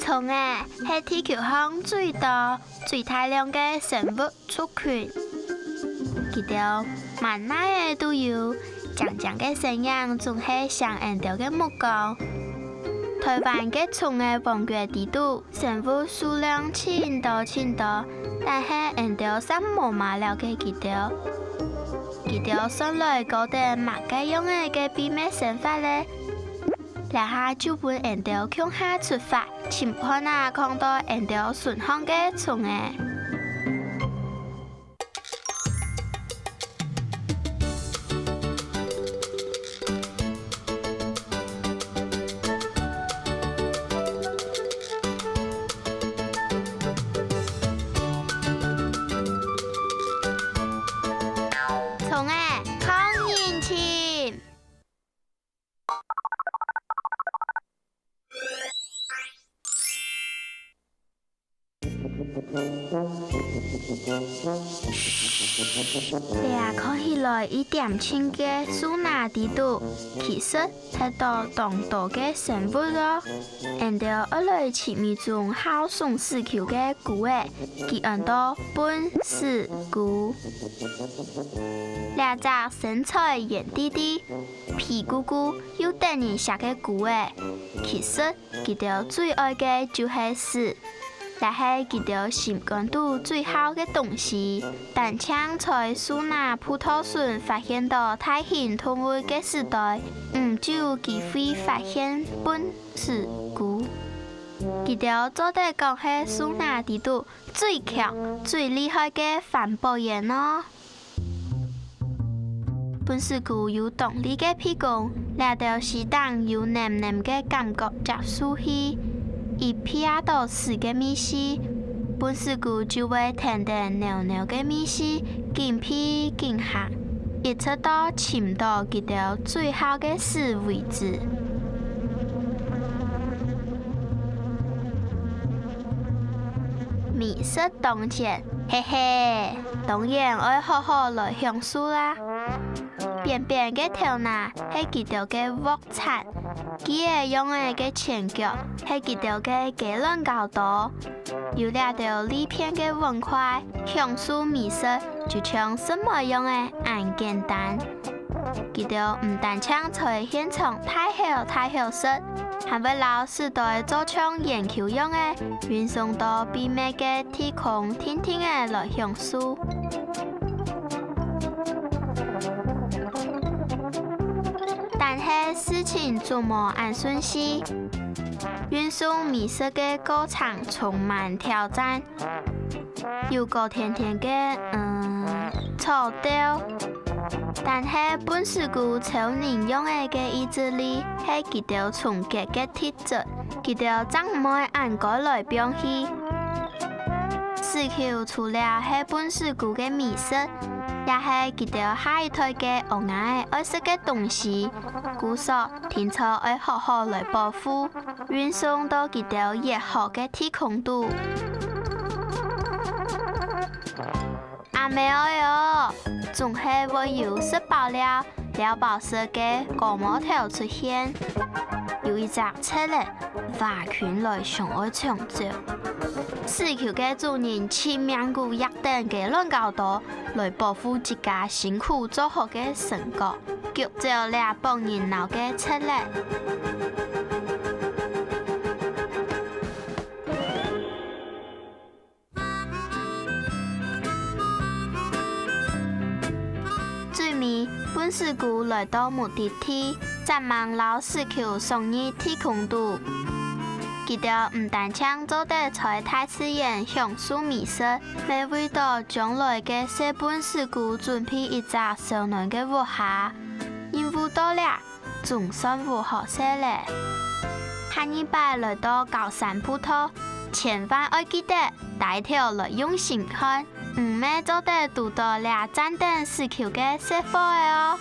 虫是地球上最多、最大量的生物族群，佢哋慢奶的都有，长长的身影总是像人条的木工。台湾的虫的王国地图，生物数量千多，但是人条三无马了嘅佢哋。佢哋上來嗰啲乜嘅用嘅秘密生法咧？然下就本人條向下出發，前看看到人條順行嘅蟲誒。蟲抗引擎。你看起來一點清嘅蘇拿地圖，其實係到當道嘅生物咯。人哋一類前面中好鬆絲球嘅菇佢按到本絲菇。兩隻身材圓啲啲、皮鼓鼓又等人食嘅菇其實佢哋最愛嘅就係絲。但係佢哋心肝度最好嘅東西，但搶在蘇拿葡萄樹發現到大型動物嘅時代，就機會發現本絲菇。佢哋做得講係蘇拿地圖最強、最厲害嘅環保員咯。本絲菇有動力嘅屁股，兩條是當有黏黏嘅感覺接觸去。一撇到絲嘅米絲，本絲菇就會甜甜黏黏嘅米絲，緊皮緊鹹，一直到浸到佢條最好嘅絲為止。美食當前，嘿嘿，當然要好好來享受啦。扁扁嘅頭呢，係佢條嘅鑊鏟。佢係用嘅前腳，係佢條嘅雞卵糕多，有兩條利片嘅碗筷，享受美食就像什麼樣嘅咁簡單。佢條唔但搶在現場太好食，還為老時代做場研究用嘅，運送到秘密嘅天空天嘅來享受。但係事情總無按順序，運送美食嘅過程充滿挑戰，有個甜甜嘅草豆，但係本絲菇超人用嘅意志力係佢條衝擊嘅體質，佢條怎唔會按過來表現？絲球除了係本絲菇嘅美食。也係佢條下一代嘅學愛愛食嘅東西，故所天初愛好好來保護，運送到佢條熱河嘅天空度。阿妹愛喲，總係會有食飽了飽食嘅高毛頭出現，有一隻車咧，花群來上愛搶走。絲球嘅主人千命股約定嘅亂搞多，來保護自家辛苦做好嘅成果，叫做倆幫人鬧嘅出嚟。最尾，本絲菇來到目的地，咱望老絲球送入天空度。佢哋唔但搶做得在大自然享受美食，還為到將來嘅小本絲菇準備一隻小嫩嘅鍋下，任務到了，總算有好食咧。下一擺來到高山葡萄，千萬要記得帶條來用心看，唔咩做得讀到倆讚定絲球嘅食貨哦。